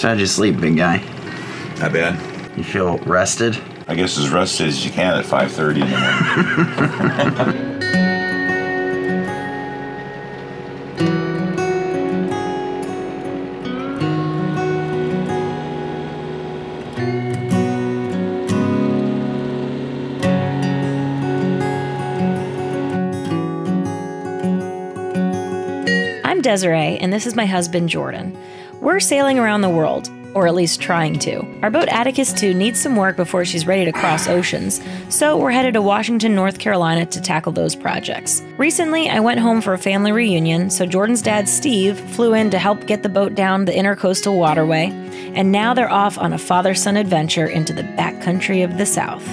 So how'd you sleep, big guy? Not bad. You feel rested? I guess as rested as you can at 5:30 in the morning. I'm Desiree, and this is my husband, Jordan. We're sailing around the world, or at least trying to. Our boat Atticus 2 needs some work before she's ready to cross oceans, so we're headed to Washington, North Carolina to tackle those projects. Recently, I went home for a family reunion, so Jordan's dad, Steve, flew in to help get the boat down the intercoastal waterway, and now they're off on a father-son adventure into the backcountry of the South.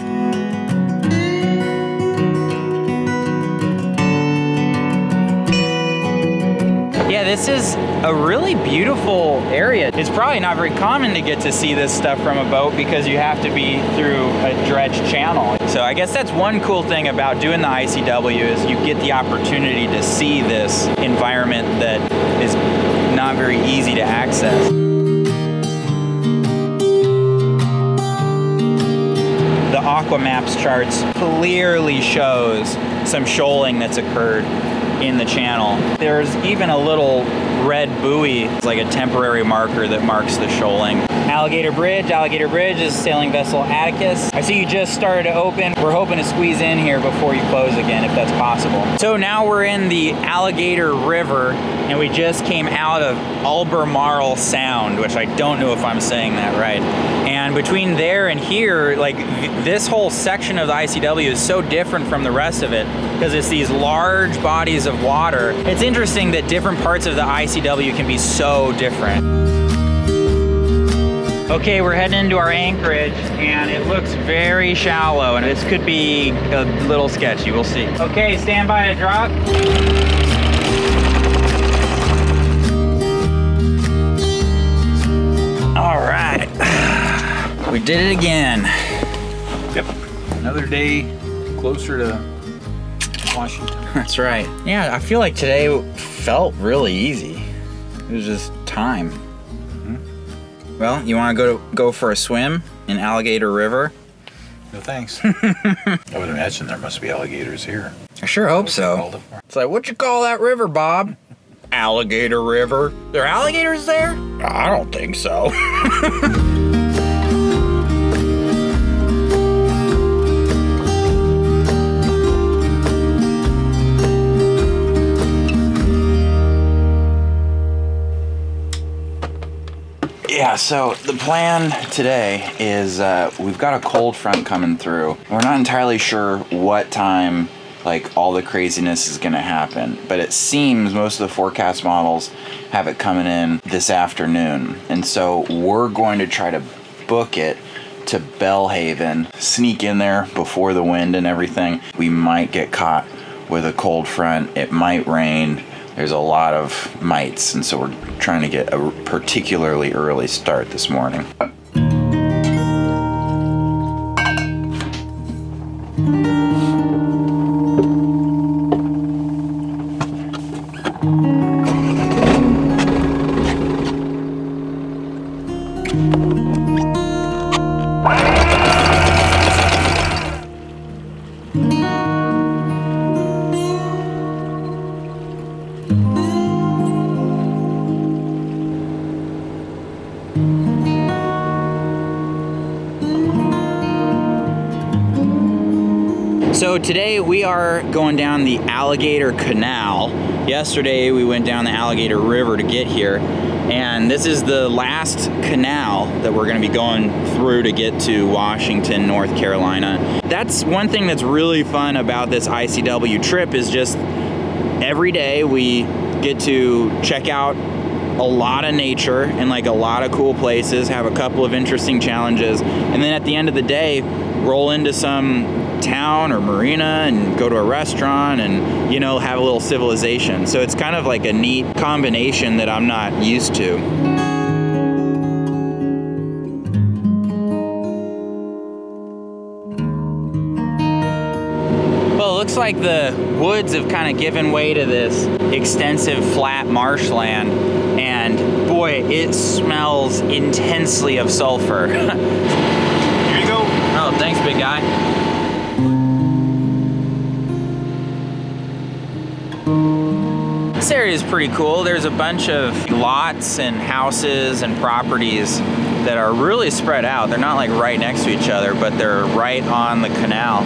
Yeah, this is a really beautiful area. It's probably not very common to get to see this stuff from a boat because you have to be through a dredged channel. So I guess that's one cool thing about doing the ICW is you get the opportunity to see this environment that is not very easy to access. The Aquamaps charts clearly shows some shoaling that's occurred in the channel. There's even a little red buoy. It's like a temporary marker that marks the shoaling. Alligator Bridge is sailing vessel Atticus. I see you just started to open. We're hoping to squeeze in here before you close again, if that's possible. So now we're in the Alligator River, and we just came out of Albemarle Sound, which I don't know if I'm saying that right. And between there and here, like this whole section of the ICW is so different from the rest of it because it's these large bodies of water. It's interesting that different parts of the ICW can be so different. Okay, we're heading into our anchorage, and it looks very shallow, and this could be a little sketchy. We'll see. Okay, stand by to drop. All right, we did it again. Yep, another day closer to Washington. That's right. Yeah, I feel like today felt really easy. It was just time. Well, you want to go for a swim in Alligator River? No thanks. I would imagine there must be alligators here. I sure hope so. It's like, what'd you call that river, Bob? Alligator River. There are alligators there? I don't think so. Yeah, so the plan today is we've got a cold front coming through. We're not entirely sure what time like all the craziness is gonna happen, but it seems most of the forecast models have it coming in this afternoon. And so we're going to try to book it to Belhaven, sneak in there before the wind and everything. We might get caught with a cold front, it might rain. There's a lot of mites, and so we're trying to get a particularly early start this morning. So today we are going down the Alligator Canal. Yesterday we went down the Alligator River to get here, and this is the last canal that we're going to be going through to get to Washington, North Carolina. That's one thing that's really fun about this ICW trip is just every day we get to check out a lot of nature and like a lot of cool places, have a couple of interesting challenges, and then at the end of the day roll into some town or marina and go to a restaurant and, you know, have a little civilization. So it's kind of like a neat combination that I'm not used to. Well, it looks like like the woods have kind of given way to this extensive flat marshland, and boy, it smells intensely of sulfur. Here you go. Oh, thanks, big guy. This area is pretty cool. There's a bunch of lots and houses and properties that are really spread out. They're not like right next to each other, but they're right on the canal.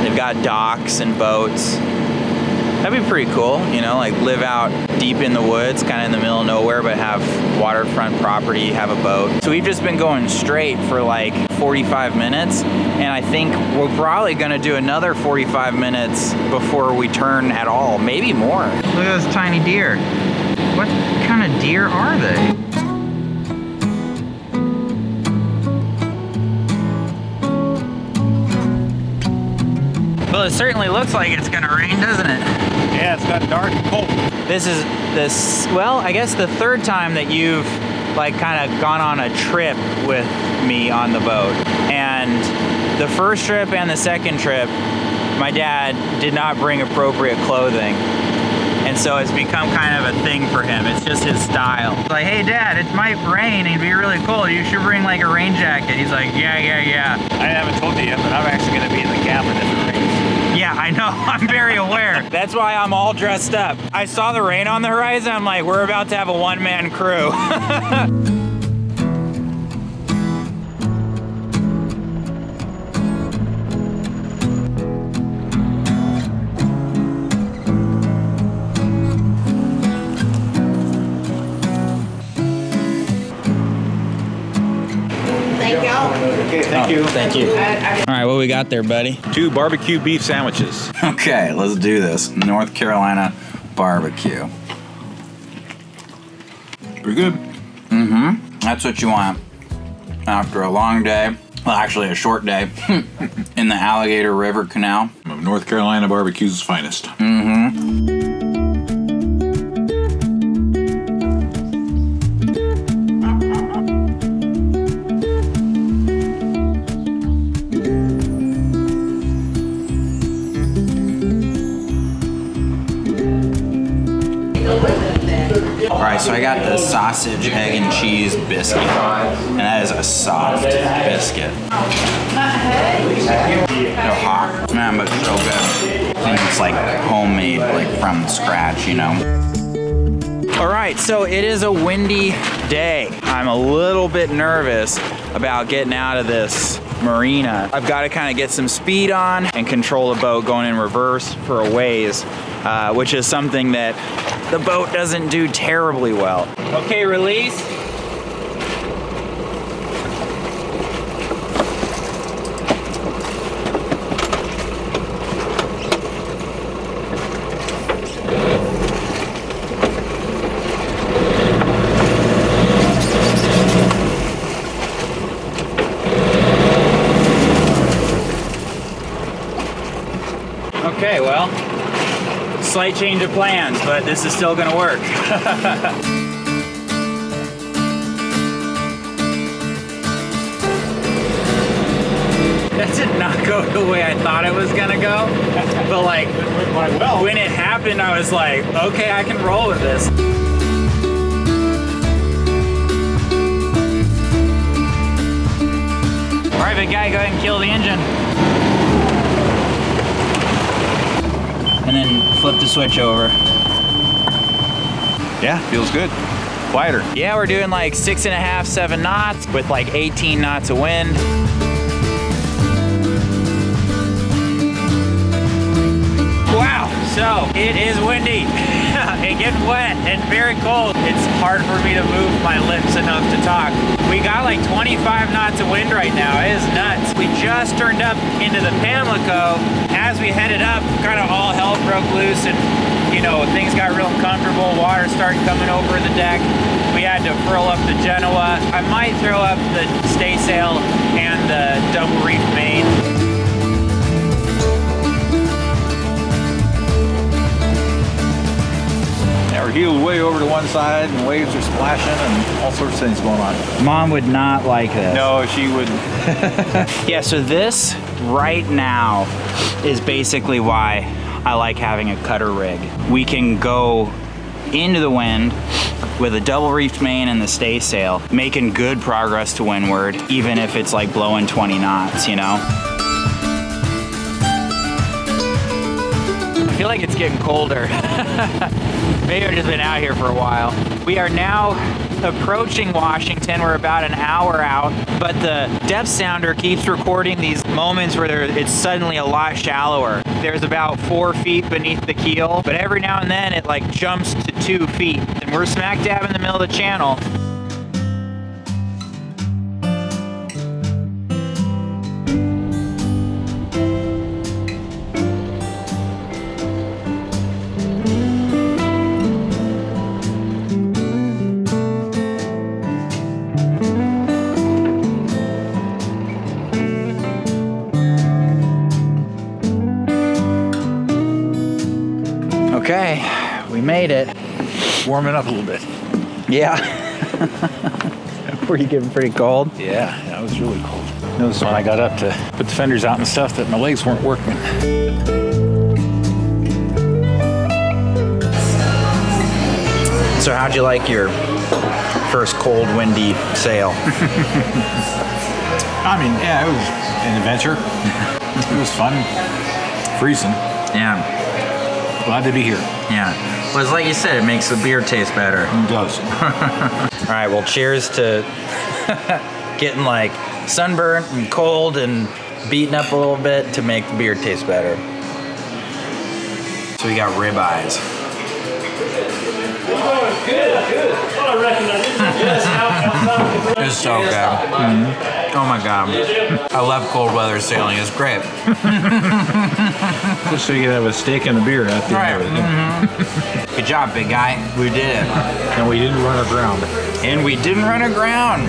They've got docks and boats. That'd be pretty cool, you know, like live out deep in the woods, kind of in the middle of nowhere, but have waterfront property, have a boat. So we've just been going straight for like 45 minutes, and I think we're probably gonna do another 45 minutes before we turn at all, maybe more. Look at those tiny deer. What kind of deer are they? Well, it certainly looks like it's gonna rain, doesn't it? Yeah, it's got dark and cold. This is well, I guess the third time that you've like kind of gone on a trip with me on the boat. And the first trip and the second trip, my dad did not bring appropriate clothing. And so it's become kind of a thing for him. It's just his style. It's like, hey Dad, it might rain and be really cold. You should bring like a rain jacket. He's like, yeah. I haven't told you yet, but I'm actually gonna be in the cabin if it rains. Yeah, I know, I'm very aware. That's why I'm all dressed up. I saw the rain on the horizon, I'm like, we're about to have a one-man crew. Okay, thank you. Thank you. All right, what we got there, buddy? 2 barbecue beef sandwiches. Okay, let's do this. North Carolina barbecue. Pretty good. Mm-hmm. That's what you want after a long day. Well, actually a short day in the Alligator River Canal. North Carolina barbecue's finest. Mm-hmm. Alright, so I got the sausage, egg, and cheese biscuit. And that is a soft biscuit. They're hot. Man, but so good. I think it's like homemade, like from scratch, you know. Alright, so it is a windy day. I'm a little bit nervous about getting out of this marina. I've got to kind of get some speed on and control the boat going in reverse for a ways, which is something that the boat doesn't do terribly well. Okay, release. Okay, well, slight change of plans, but this is still gonna work. That did not go the way I thought it was gonna go. But like, when it happened, I was like, okay, I can roll with this. All right, big guy, go ahead and kill the engine. And then flip the switch over. Yeah, feels good. Quieter. Yeah, we're doing like 6.5, 7 knots with like 18 knots of wind. Wow, so it is windy. It gets wet and very cold. It's hard for me to move my lips enough to talk. We got like 25 knots of wind right now. It is nuts. We just turned up into the Pamlico. As we headed up, kind of all hell broke loose and, you know, things got real uncomfortable. Water started coming over the deck. We had to furl up the Genoa. I might throw up the staysail and the double reef main. We're heeled way over to one side and waves are splashing and all sorts of things going on. Mom would not like this. No, she wouldn't. Yeah, so this right now is basically why I like having a cutter rig. We can go into the wind with a double reefed main and the stay sail, making good progress to windward, even if it's like blowing 20 knots, you know? I feel like it's getting colder. Maybe I've just been out here for a while. We are now approaching Washington. We're about an hour out, but the depth sounder keeps recording these moments where it's suddenly a lot shallower. There's about 4 feet beneath the keel, but every now and then it like jumps to 2 feet, and we're smack dab in the middle of the channel. Okay, we made it. Warming up a little bit. Yeah. Were you getting pretty cold? Yeah, it was really cold. Noticed when I got up to put the fenders out and stuff that my legs weren't working. So how'd you like your first cold, windy sail? I mean, yeah, it was an adventure. It was fun. Freezing. Yeah. Glad to be here. Yeah. Well, it's like you said, it makes the beer taste better. It does. All right, well, cheers to getting like sunburnt and cold and beaten up a little bit to make the beer taste better. So we got ribeyes. It's so good. Mm-hmm. Oh my God. I love cold weather sailing. It's great. Just so you can have a steak and a beer at the end of it. Mm-hmm. Good job, big guy. We did it. And we didn't run aground. And we didn't run aground.